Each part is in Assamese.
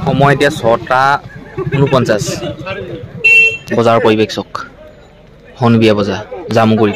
সময় এতিয়া 6:49 বজাৰৰ পৰিৱেশ চক হনবিয়া বজাৰ জামুগুৰি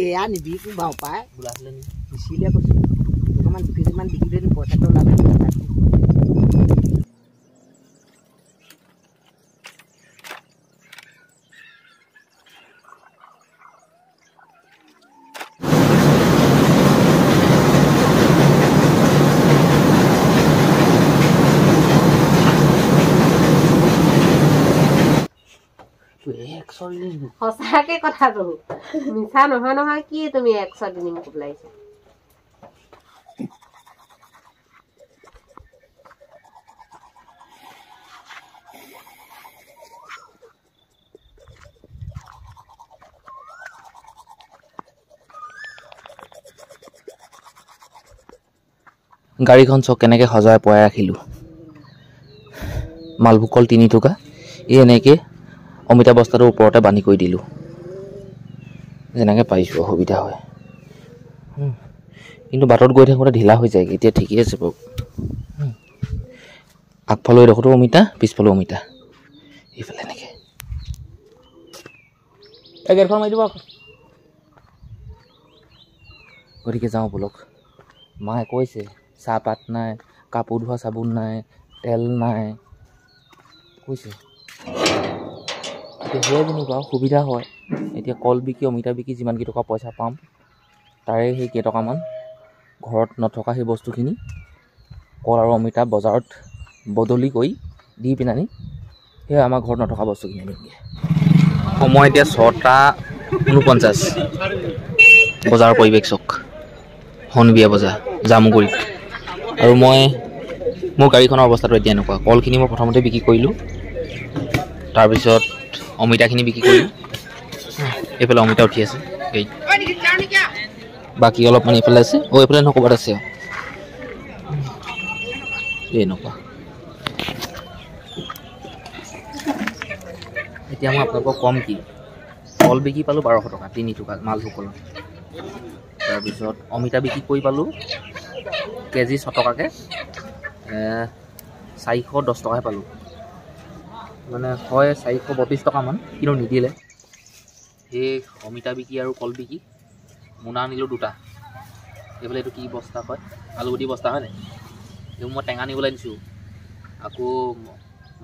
এয়া নিবিকো বাও পায় বোলাছিলে নি বিচিলে কৈছে অকমান 2 কেজি মান বিকিলে নি পইচাটো ওলালে সঁচাকে কথাটো মিছা নহয় নহয় কি তুমি 100 দিন কবলাইছা গাড়ীখন চক কেনেকৈ সজাই পৰাই ৰাখিলোঁ মালভোগ কল 3 টকা এনেকৈ অমিতা বস্তাটোৰ ওপৰতে বান্ধি কৰি দিলোঁ যেনেকৈ পাৰিছোঁ অসুবিধা হয় কিন্তু বাটত গৈ থাকোঁতে ঢিলা হৈ যায় এতিয়া ঠিকেই আছে বাৰু আগফালে এডোখৰতো অমিতা পিছফালে অমিতা এইফালে এনেকৈ এই গেটখন মাৰি দিব গতিকে যাওঁ বলক মায়ে কৈছে চাহপাত নাই কাপোৰ ধোৱা চাবোন নাই তেল নাই কৈছে এতিয়া সেয়াই যেনিবা সুবিধা হয় এতিয়া কল বিকি অমিতা বিকি যিমানকেইটকা পইচা পাম তাৰে সেই কেইটকামান ঘৰত নথকা সেই বস্তুখিনি কল আৰু অমিতা বজাৰত বদলি কৰি দি পিনানি সেয়া আমাৰ ঘৰত নথকা বস্তুখিনি আনিমগৈ সময় এতিয়া 6:49 বজাৰৰ পৰিৱেশ চক হনবিয়া বজাৰ জামুগুৰি আৰু মই মোৰ গাড়ীখনৰ অৱস্থাটো এতিয়া এনেকুৱা কলখিনি মই প্ৰথমতে বিক্ৰী কৰিলোঁ তাৰপিছত অমিতাখিনি বিক্ৰী কৰিলোঁ এইফালে অমিতা উঠি আছে বাকী অলপমান এইফালে আছে এইফালে নক'বাত আছে এনেকুৱা এতিয়া মই আপোনালোকক কম কি কল বিক্ৰী পালোঁ 1200 টকা 3 টকা মালভোগ কলত তাৰপিছত অমিতা বিক্ৰী কৰি পালোঁ কেজি 6 টকাকৈ 410 টকাহে পালোঁ মানে হয় 432 টকামান কিন্তু নিদিলে সেই অমিতা বিকি আৰু কল বিকি মোনা আনিলোঁ 2টা এইফালে এইটো কি বস্তা হয় আলুগুটি বস্তা হয় নাই এইবোৰ মই টেঙা নিবলৈ দিছোঁ আকৌ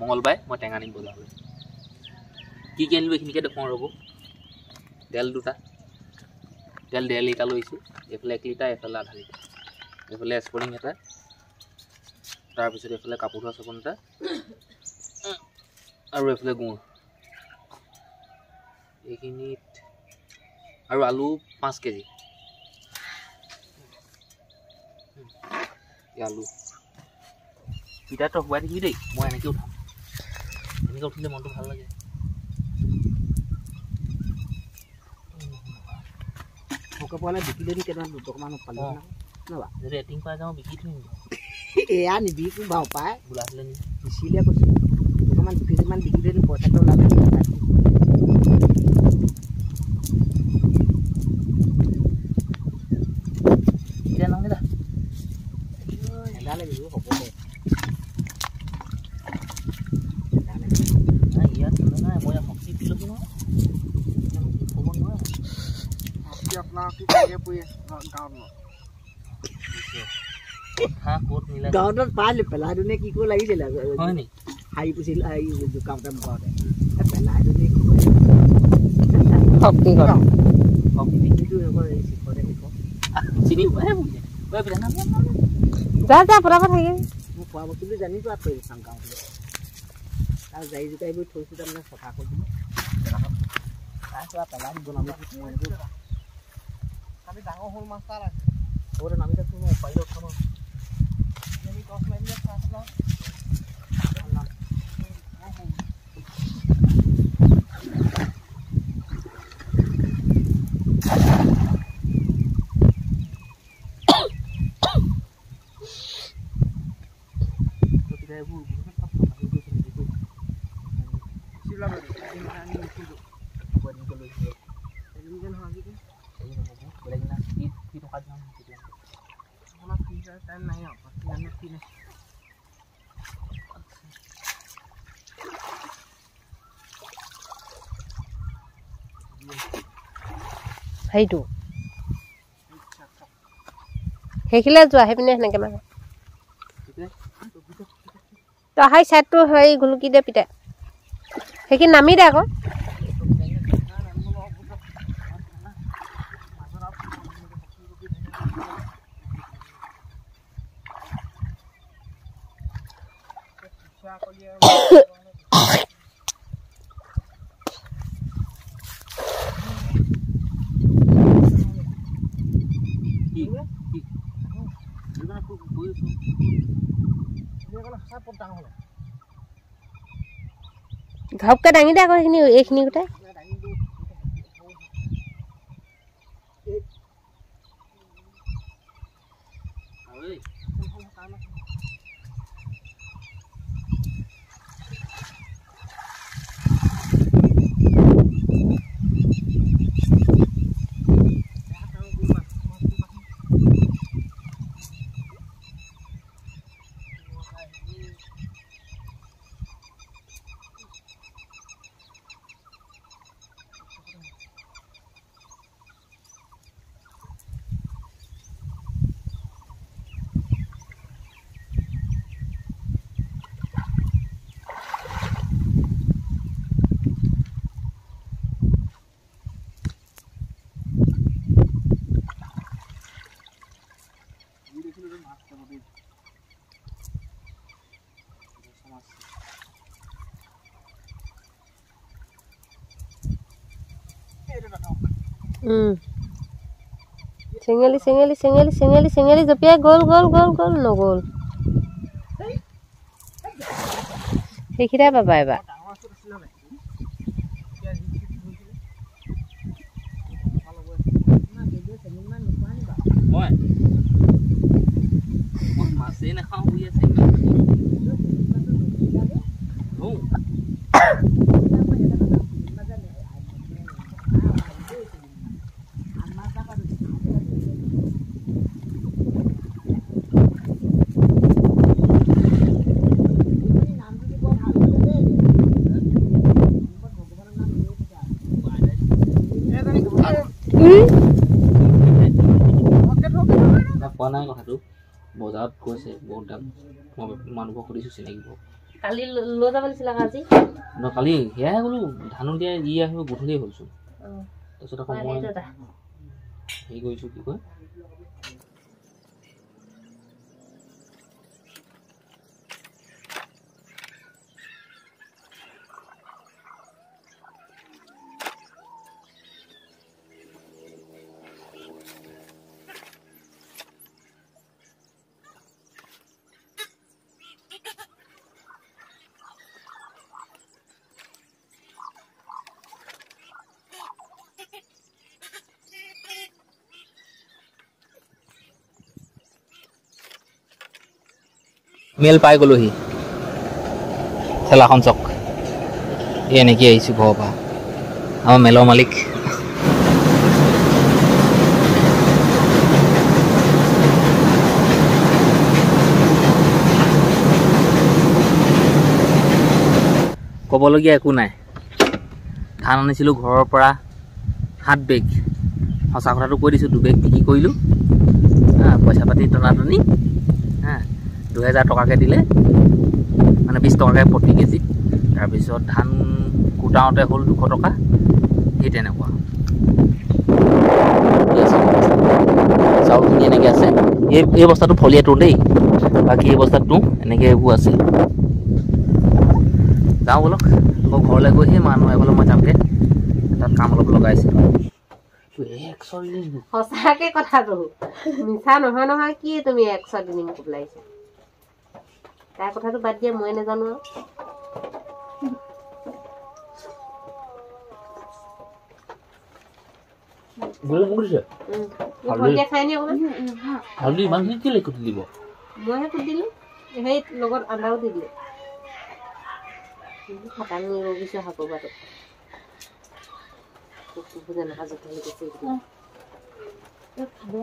মঙলবাৰে মই টেঙা নিম বজাৰলৈ কি আনিলোঁ এইখিনিকে দেখুৱাওঁ ৰ'ব তেল 2টা তেল 1.5 লিটাৰ লৈছোঁ এইফালে 1 লিটাৰ এইফালে আধা লিটাৰ এইফালে স্পৰ্টিং এটা তাৰপিছত এইফালে কাপোৰ ধোৱা চাবোন এটা আৰু এইফালে গুড় এইখিনিত আৰু আলু 5 কেজি আলু পিঠাটো শুৱাই থাকিবি দেই মই এনেকৈ উঠাম এনেকৈ উঠিলে মনটো ভাল লাগে ওকে পোৱালে বিকিলে নি কেইটামান 2 টকামান পালে না যদি এটিং পাই যাওঁ বিকি থৈ এয়া নিবিকো বাও পায় বোলাছিলে নি বিচিলে কৈছে অকমান 2 কেজি মান বিকিলে নি পইচাটো ওলালে এতিয়া নাম দা এডা লাগিব হ'ব দে ইয়াত নাই মই শক্তি পিলোঁ নহয় ক'ব নোৱাৰে আপোনাৰ কি কাগে পৰি গাঁৱত পালে পেলাই দুনে কি কৰিব লাগিছিলে হয় নি হাৰি পুছিল দোকানতে মুখতে পেলাই দুনে শক্তি কৰা চিনি যা যা পৰাপত থাকে মই খোৱা বস্তুটো জানিছোঁ আৰু থৈ চাম গাঁৱত তাৰ যাই জোকাইবোৰ থৈছোঁ তাৰমানে চফা কৰি দিলোঁ পেলাই বনাব আমি ডাঙৰ হ'ল মাছ তাৰ ওৰে নামি থাকছো না পাইলে উঠানো আমি টস মাৰিলে আসলাম পাঁচ যাম আপোনাৰ ফ্ৰী টাইম নাই আৰু আমি ফ্ৰী নাই সেইটো সেইখিলে যোৱা সেইপিনে সেনেকে মানে তো আহাই চাইডটো হেৰি ঘুলুকি দে পিতাই সেইখিনি নামি দে আকৌ ঘপকে দাঙি দে আকৌ সেইখিনি এইখিনি গোটাই চেঙেলি চেঙেলি চেঙেলি চেঙেলি চেঙেলি জপিয়াই গ'ল গ'ল গ'ল গ'ল নগ'ল সেইকেইটাই পাবা এবাৰ মাছেই নাখাওঁ শুই আছে কোৱা নাই কথাটো বজাৰত গৈছে বহুত দাম মই মানুহক সুধিছোঁ চিনাকিব কালি লৈ যাব লাগিছিল আজি কালি সেয়াহে বোলো ধানো দিয়া আহিব গধূলিয়ে হ'লচোন তাৰপিছত আকৌ মই হেৰি কৰিছোঁ কি কয় মেল পাই গ'লোহি ঠেলাখন চক এই এনেকৈ আহিছোঁ ঘৰৰ পৰা আমাৰ মেলৰ মালিক ক'বলগীয়া একো নাই ধান আনিছিলোঁ ঘৰৰ পৰা 7 বেগ সঁচা কথাটো কৈ দিছোঁ 2 বেগ বিক্ৰী কৰিলোঁ পইচা পাতি টনাটনি 2000 টকাকৈ দিলে মানে 20 টকাকৈ প্ৰতি কেজি তাৰপিছত ধান কুটাওঁতে হ'ল 200 টকা সেই তেনেকুৱা চাউলখিনি এনেকৈ আছে এই বস্তাটো ফলিয়াটো দেই বাকী এই বস্তাটো এনেকৈ এইবোৰ আছে যাওঁ বলক আকৌ ঘৰলৈ গৈ সেই মানুহ এফালে মই যামগৈ তাত কাম অলপ লগাইছিলোঁ সঁচাকে কথাটো মিছা নহয় নহয় কি তুমি 100 দিন কোবলাইছা তাৰ কথাটো বাদ দিয়ে মই নাজানো হালধি ইমানখিনি কেলৈ কুটি দিব মইহে কুটি দিলোঁ সেই লগত আন্দাও দি দিলোঁ খাটাং ৰগিছোঁ শাকবাটো যেনেকুৱা জোখা খাব